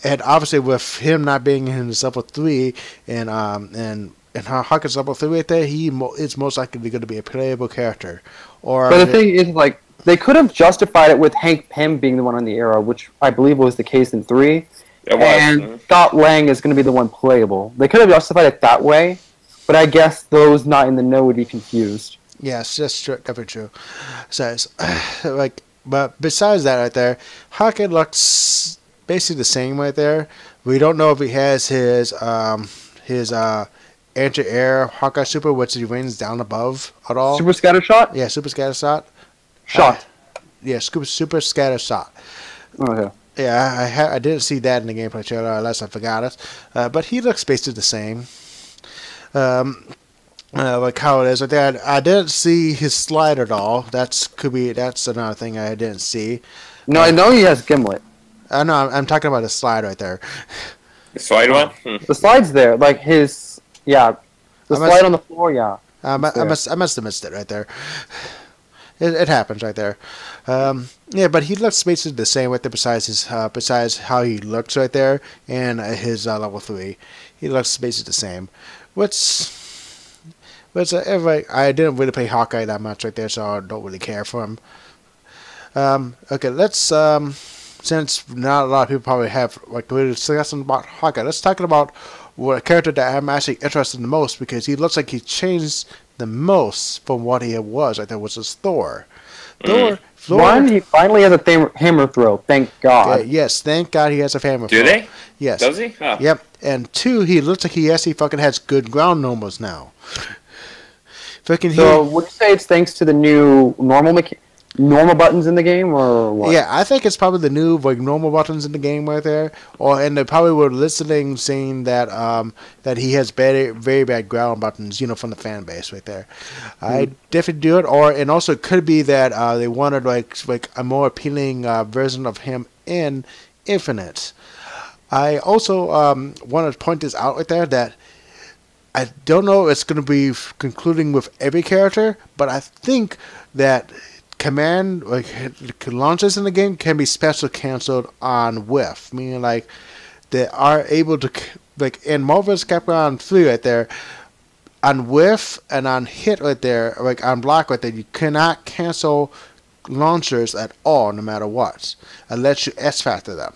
obviously with him not being in Civil 3 and Hawkeye's Level 3 right there, he is most likely going to be a playable character. But the thing is, they could have justified it with Hank Pym being the one on the arrow, which I believe was the case in 3. And Scott Lang is going to be the one playable. They could have justified it that way, but I guess those not in the know would be confused. Yes, that's definitely true. But besides that right there, Hawkeye looks basically the same right there. We don't know if he has his anti-air Hawkeye super, which he rains down above at all. Super scatter shot? Yeah, super scatter shot. Yeah, super scatter shot. Okay. Yeah, I didn't see that in the gameplay trailer, unless I forgot it. But he looks basically the same. Like how it is right there. I didn't see his slide at all. That's another thing I didn't see. No, I know he has Gimlet. No, I'm talking about the slide right there. The slide one? The slide's there, like his. Yeah, the slide on the floor. Yeah, I must have missed it right there. It happens right there. Yeah, but he looks basically the same right there. Besides how he looks right there and his level 3, he looks basically the same. I didn't really play Hawkeye that much right there, so I don't really care for him. Okay, let's since not a lot of people probably have really discussing about Hawkeye, let's talk about a character that I'm actually interested in the most, because he looks like he changed the most from what he was right there, which is Thor. Thor. One, he finally has a hammer throw. Thank God. Yes, thank God he has a hammer throw. Do they? Yes. Does he? Oh. Yep. And 2, he looks like he actually fucking has good ground normals now. So would you say it's thanks to the new normal mechanic? normal buttons in the game, or what? Yeah, I think it's probably the new like normal buttons in the game right there, and they probably were listening, saying that that he has very bad ground buttons, from the fan base right there. I definitely do it, and also it could be that they wanted like a more appealing version of him in Infinite. I also want to point this out right there that I don't know if it's going to be concluding with every character, but I think that command launches in the game can be special canceled on whiff, meaning like they are able to in Marvel vs. Capcom 3 right there on whiff and on hit right there, like on block right there, you cannot cancel launchers at all, no matter what, unless you S factor them.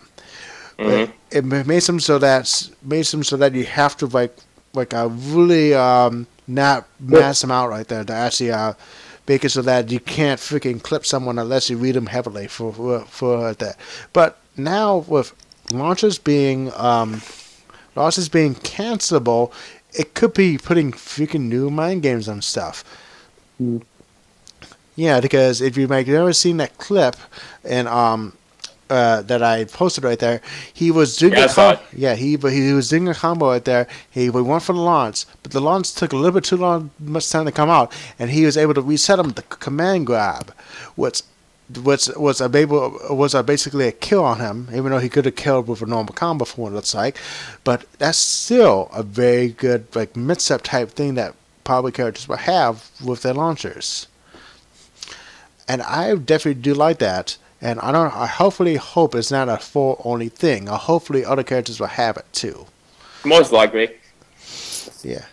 Mm-hmm. It makes them so that you have to really not mass them out right there to actually make it so that you can't freaking clip someone unless you read them heavily for that. But now with launches being cancelable, it could be putting freaking new mind games on stuff. Yeah, because if you've never seen that clip and that I posted right there, he was doing he was doing a combo right there. He went for the launch, but the launch took a little bit too much time to come out, and he was able to reset him with the command grab, which was basically a kill on him, even though he could have killed with a normal combo for what it looks like. But that's still a very good mid-step type thing that probably characters will have with their launchers, and I definitely do like that. And I hopefully hope it's not a 4 only thing. Hopefully other characters will have it too. Most likely. Yeah.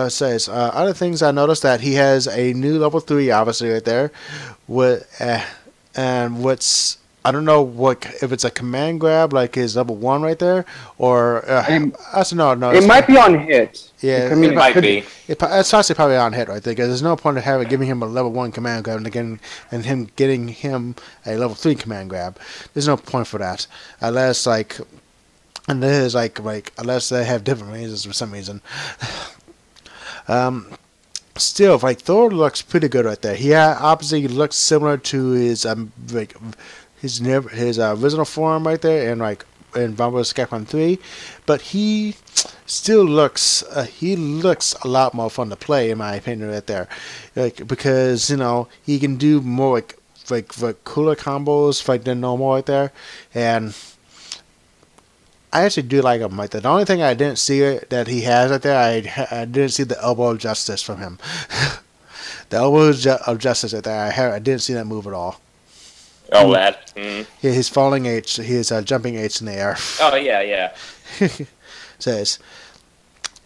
It says other things I noticed that he has a new level 3 obviously right there, and what's I don't know if it's a command grab like his level 1 right there, or no. It might be on hit. Yeah, it might be. It's actually probably on hit right there, because there's no point in giving him a level 1 command grab and him getting him a level 3 command grab. There's no point for that unless unless they have different reasons for some reason. Still, Thor looks pretty good right there. He obviously looks similar to his original form right there, and in Marvel vs. Capcom 3, but he still looks a lot more fun to play, in my opinion, right there, because he can do more cooler combos than normal right there, and I actually do like him right there. The only thing I didn't see that he has right there, I didn't see the elbow of justice from him. The elbow of justice right there, I didn't see that move at all. Oh, that. Mm. Yeah, his falling H, his jumping H in the air. Oh, yeah. Says,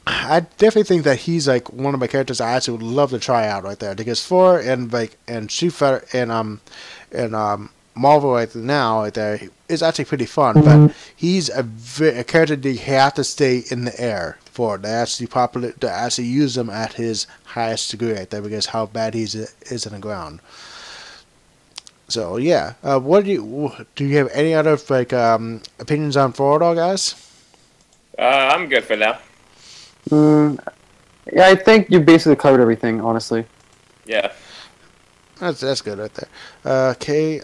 I definitely think that he's one of my characters I actually would love to try out right there, because Thor and Street Fighter and Marvel right now right there is actually pretty fun, but he's a character that you have to stay in the air for to actually use him at his highest degree right there, because how bad he is in the ground. So yeah, what do you have any other opinions on Thor, guys? I'm good for now. Yeah, I think you basically covered everything, honestly. Yeah. That's good right there. Okay.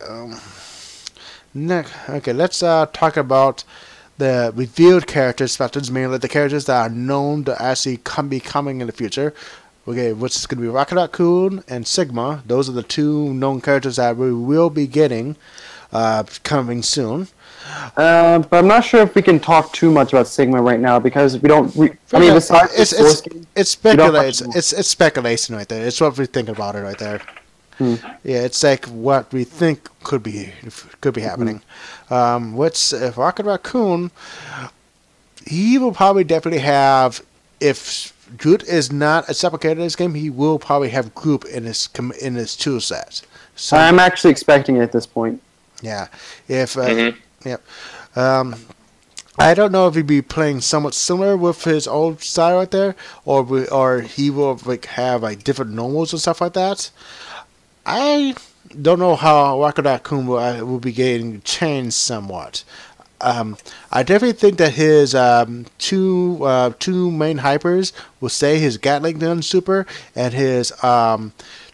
Next, let's talk about the revealed characters, mainly the characters that are known to actually be coming in the future. Okay, which is going to be Rocket Raccoon and Sigma. Those are the 2 known characters that we will be getting coming soon. But I'm not sure if we can talk too much about Sigma right now, because we don't. Besides it's speculation. It's speculation right there. It's what we think about it right there. Yeah, it's what we think could be happening. Which if Rocket Raccoon, he will probably definitely have, if Groot is not a separate character in this game, he will probably have Groot in his tool set. So I'm actually expecting it at this point. Yeah, if I don't know if he'd be playing somewhat similar with his old style right there, or he will have different normals and stuff like that. I don't know how Rocket Raccoon will be getting changed somewhat. I definitely think that his two main hypers will stay, his Gatling gun super and his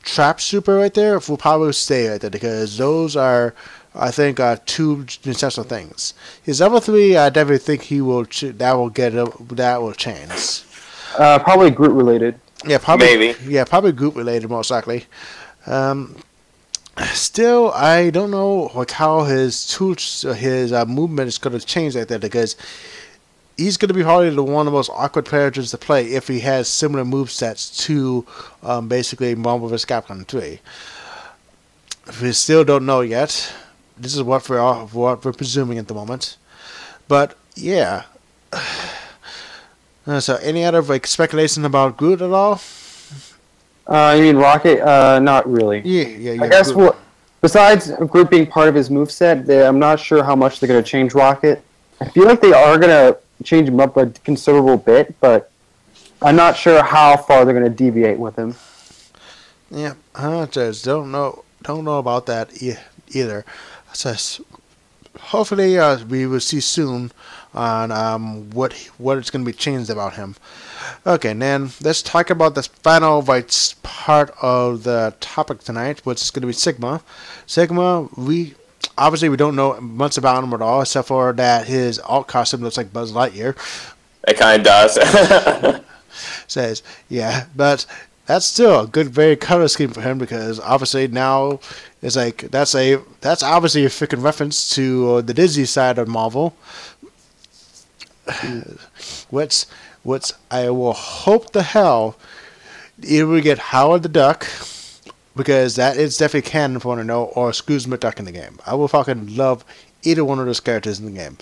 Trap Super right there will probably stay right there because those are, I think, two essential things. His level 3, I definitely think he will. That will change. Probably Groot related. Yeah, probably. Maybe. Yeah, probably Groot related, most likely. Still, I don't know like how his movement is going to change like that because he's going to be probably one of the most awkward characters to play if he has similar movesets to basically Marvel vs. Capcom 3. We still don't know yet. This is what we're presuming at the moment. But yeah. So any other like speculation about Groot at all? You mean Rocket? Not really. Yeah. I guess besides Groot being part of his moveset, I'm not sure how much they're going to change Rocket. I feel like they are going to change him up a considerable bit, but I'm not sure how far they're going to deviate with him. Yeah, I just don't know about that either. So hopefully we will see soon on what it's going to be changed about him. Okay, and then let's talk about this final part of the topic tonight, which is going to be Sigma. Sigma, we don't know much about him at all, except for that his alt costume looks like Buzz Lightyear. It kind of does. Says, yeah, but that's still a good, very color scheme for him because obviously now it's like that's obviously a freaking reference to the Disney side of Marvel. Which I will hope the hell either we get Howard the Duck, because that is definitely canon if you want to know, or Scrooge McDuck in the game. I will fucking love either one of those characters in the game.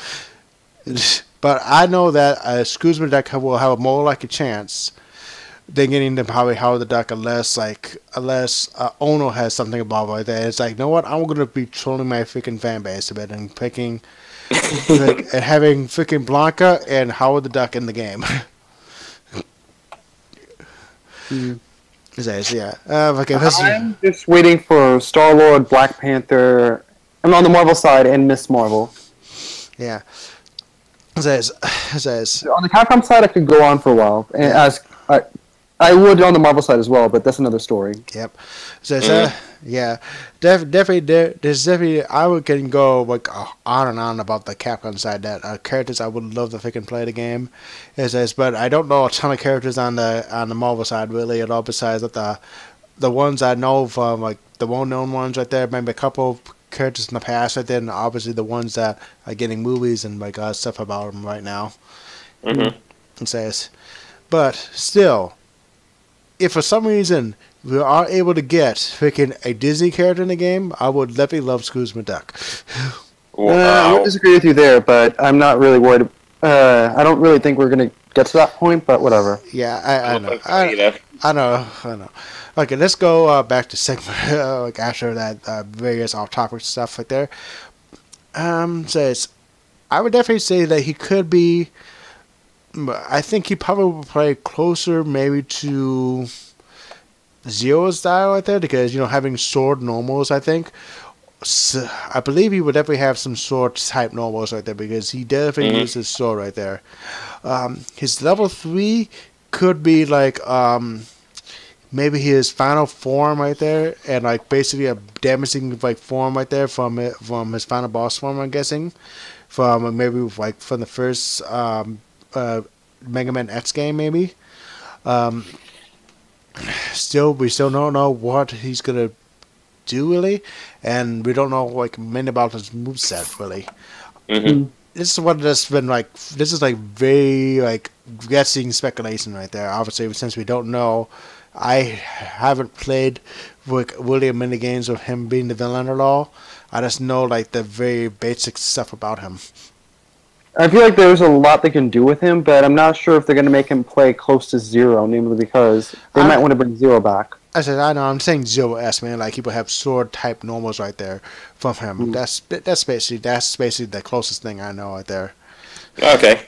But I know that Scrooge McDuck will have a more likely chance than getting to probably Howard the Duck unless Ono has something about like that. It's like, you know what? I'm going to be trolling my freaking fan base a bit and picking and having freaking Blanca and Howard the Duck in the game. Yeah. Okay, I'm just waiting for Star-Lord, Black Panther. I'm on the Marvel side and Miss Marvel. Yeah. Says on the Capcom side, I could go on for a while, and I would on the Marvel side as well, but that's another story. Yep. Yeah, definitely. There's definitely. I can go like on and on about the Capcom side. That characters I would love to freaking play the game. But I don't know a ton of characters on the Marvel side really at all. Besides that the ones I know from like the well-known ones right there. Maybe a couple of characters in the past right there, and obviously the ones that are getting movies and like stuff about them right now. Mm-hmm. It says, but still, if for some reason we are able to get freaking a Disney character in the game, I would definitely love Scrooge McDuck. Wow. I would disagree with you there, but I'm not really worried. I don't really think we're going to get to that point, but whatever. Yeah, I know. Okay, let's go back to Sigma, like after that various off-topic stuff right there. Says, I would definitely say that he could be, I think he probably will play closer maybe to Zero's style right there, because, having sword normals, I think. So, I believe he would definitely have some sword type normals right there, because he definitely uses sword right there. His level 3 could be like, maybe his final form right there, and like basically a damaging like form right there from his final boss form, I'm guessing. From maybe like from the first Mega Man X game, maybe. We still don't know what he's gonna do really, and we don't know like many about his moveset really. Mm-hmm. This is what has been like. This is like very like guessing speculation right there. Obviously, since we don't know, I haven't played with really many games of him being the villain at all. I just know like the very basic stuff about him. I feel like there's a lot they can do with him, but I'm not sure if they're going to make him play close to Zero, namely because they might want to bring Zero back. I know. I'm saying Zero-esque, man. Like people have sword type normals right there from him. That's basically the closest thing I know right there. Okay.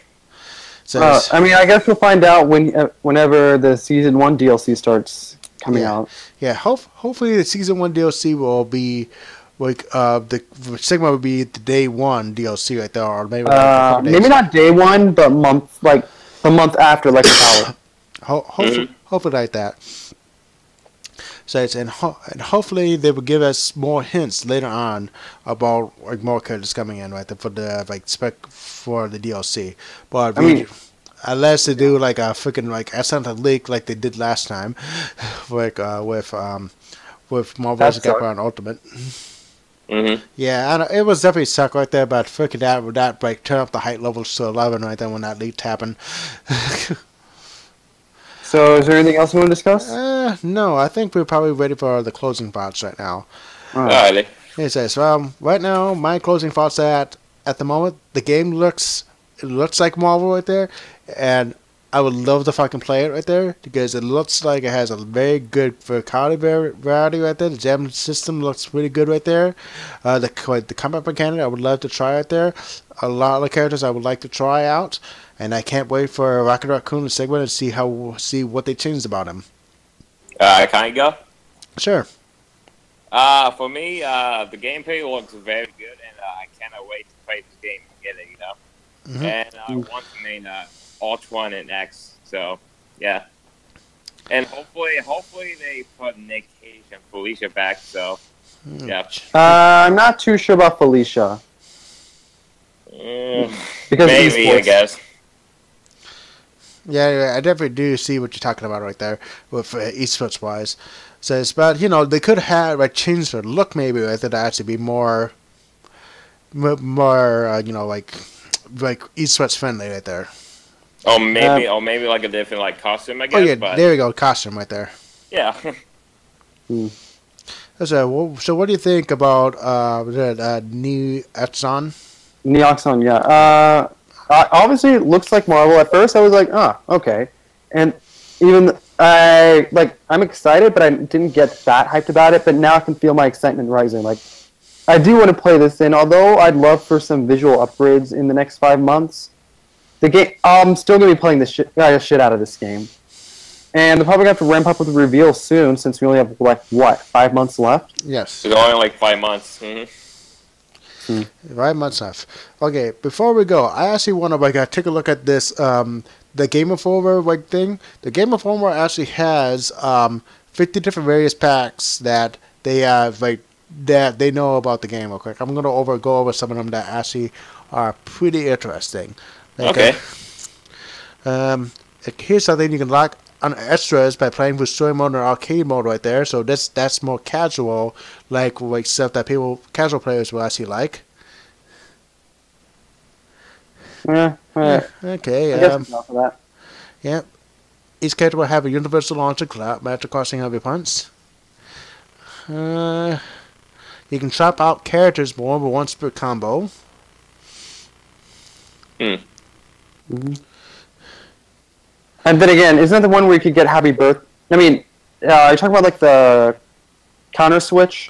So I mean, I guess we'll find out whenever the Season 1 DLC starts coming out. Yeah, hopefully the Season 1 DLC will be like the Sigma will be the Day 1 DLC right there, or maybe maybe not Day 1, but the month after, like a power. Hopefully like that. So it's and hopefully they will give us more hints later on about like more characters coming in right there for the like spec for the DLC. But unless they do like a freaking like accidental leak like they did last time, like with Marvel vs. Capcom Ultimate. Yeah, I know, it was definitely suck right there, but freaking that like turn up the height levels to 11 right there when that leak happened. So, is there anything else you want to discuss? No, I think we're probably ready for the closing thoughts right now. Alrighty. It says, right now, my closing thoughts at the moment, the game looks like Marvel right there, and I would love to fucking play it right there because it looks like it has a very good variety right there. The gem system looks really good right there. The combat mechanic I would love to try right there. A lot of the characters I would like to try out, and I can't wait for Rocket Raccoon and Sigma to see what they changed about him. Can I go? Sure. For me, the gameplay looks very good, and I cannot wait to play this game and get it. And I want to main Ultron and X. So yeah, and hopefully they put Nick Cage and Felicia back. So yeah. I'm not too sure about Felicia. Because maybe I guess. Yeah, I definitely do see what you're talking about right there with esports wise. So it's about they could have changed their look maybe with it to actually be more like esports friendly right there. Oh, maybe like a different costume, I guess. Oh yeah, there we go, costume right there. Yeah. So what do you think about Neoxon? Neoxon, yeah. Obviously, it looks like Marvel. At first, I was like, okay, and even I'm excited, but I didn't get that hyped about it. But now I can feel my excitement rising. Like, I do want to play this in. Although I'd love for some visual upgrades in the next 5 months. The game, I'm still gonna be playing the shit out of this game, and they're probably gonna have to ramp up with the reveal soon since we only have 5 months left. Yes. It's only 5 months. 5 months left. Okay, before we go, I actually want to take a look at this the Game Informer thing. The Game Informer actually has 50 different various packs that they have that they know about the game real quick. I'm gonna go over some of them that actually are pretty interesting. Okay. Here's something you can lock on extras by playing with story mode or arcade mode right there. So that's more casual, like stuff that casual players will actually like. Yeah. Okay. I guess enough of that. Yeah. Each character will have a universal launcher after crossing heavy punch. You can swap out characters more than once per combo. And then again, isn't that the one where you could get Happy Birthday? I mean, are you talking about the counter switch?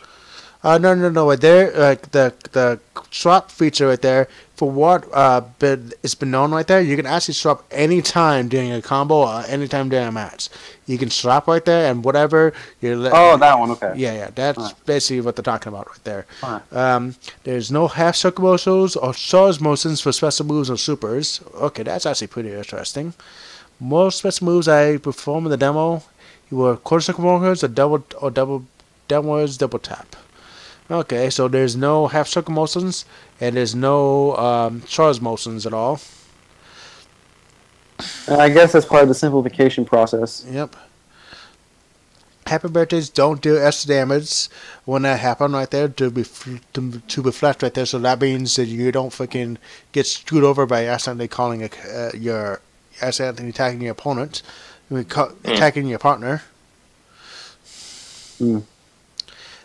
No. There, the swap feature right there. For what it's been known right there, you can actually swap any time during a combo or any time during a match. You can swap right there and whatever that one. Okay. Yeah. That's basically what they're talking about right there. There's no half circle motions or charge motions for special moves or supers. Okay, that's actually pretty interesting. Most special moves I perform in the demo, you were quarter circle motions or double tap. Okay, so there's no half circle motions and there's no charge motions at all. I guess that's part of the simplification process. Yep. Happy birthdays don't do extra damage when that happen right there to be flashed right there. So that means that you don't freaking get screwed over by accidentally attacking your opponent, attacking your partner.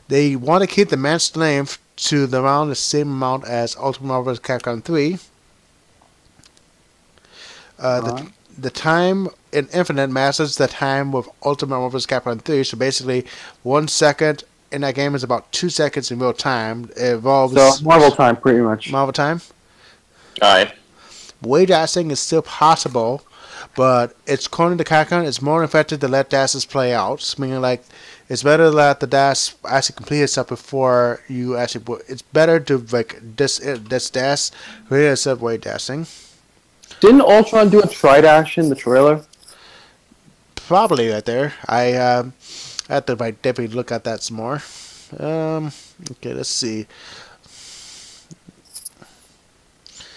They want to keep the match length to around the same amount as Ultimate Marvel vs. Capcom 3. The time in Infinite matches the time with Ultimate Marvel vs. Capcom 3. So basically, 1 second in that game is about 2 seconds in real time. It involves Marvel time, pretty much. Marvel time. Alright. Wave dashing is still possible, but it's according to Capcom, it's more effective to let dashes play out. Meaning, it's better to let the dash actually complete itself before you actually. It's better to this dash really instead of wave dashing. Didn't Ultron do a tri-dash in the trailer? Probably right there. I I have to definitely look at that some more. Okay, let's see.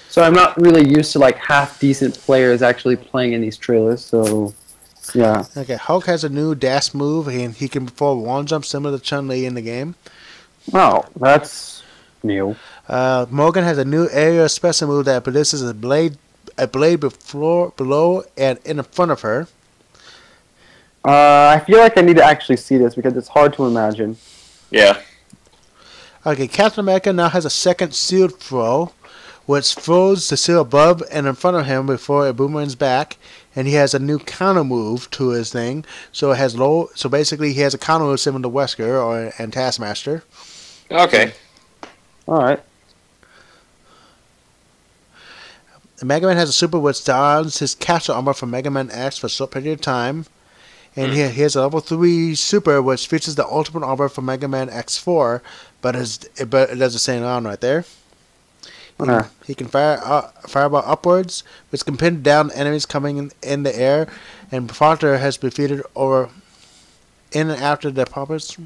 So I'm not really used to like half decent players actually playing in these trailers. So yeah. Okay, Hulk has a new dash move, and he can perform wall jump similar to Chun-Li in the game. Oh, that's new. Morgan has a new area special move that produces a blade below and in front of her. I feel like I need to actually see this because it's hard to imagine. Yeah. Okay, Captain America now has a second shield throw, which throws the shield above and in front of him before it boomerangs back, and he has a new counter move to his thing. So it has low. So basically, he has a counter move similar to Wesker and Taskmaster. Okay. All right. Mega Man has a super which downs his capsule armor from Mega Man X for a short period of time. And he has a level 3 super which features the ultimate armor from Mega Man X4, but it does the same on right there. He can fireball upwards, which can pin down enemies coming in the air, and Farter has defeated over in and after the poppers.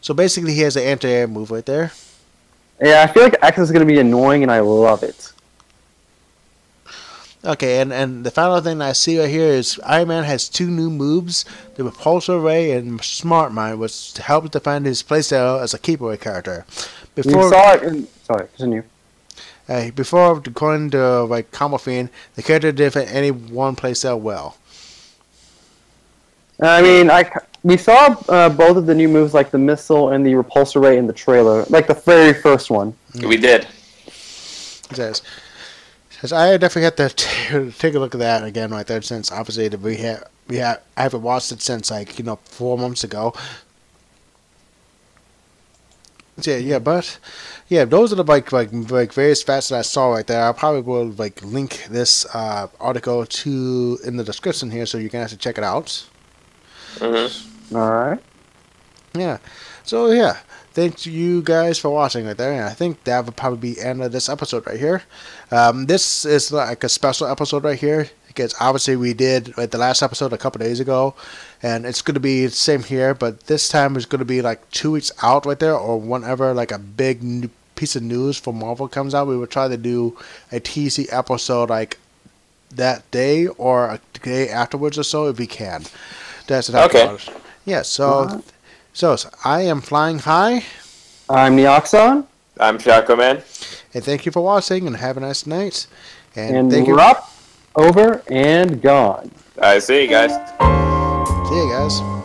So basically, he has an anti-air move right there. Yeah, I feel like X is going to be annoying, and I love it. Okay, and the final thing I see right here is Iron Man has 2 new moves, the Repulsor Ray and Smart Mind, which helps define his playstyle as a keepaway character. Before, we saw it in... Sorry, continue. Before, according to like Combo Fiend, the character did fit any one playstyle well. I mean, we saw both of the new moves, like the missile and the repulsor ray, in the trailer, like the very first one. We did. It says, I definitely have to take a look at that again right there, since obviously I haven't watched it since 4 months ago. Yeah, but yeah, those are the like various facts that I saw right there. I probably will link this article in the description here, so you can actually check it out. Mm-hmm. All right. Yeah. So yeah, thank you guys for watching right there, and I think that would probably be the end of this episode right here. This is like a special episode right here, because obviously we did the last episode a couple days ago, and it's going to be the same here, but this time it's going to be like 2 weeks out right there, or whenever like a big new piece of news from Marvel comes out. We will try to do a TC episode like that day or a day afterwards or so if we can. That's okay. Yeah. So I am Flying High. I'm Neoxon. I'm Jakoman. And thank you for watching, and have a nice night. And thank you. Up, over, and gone. I see you guys. See you guys.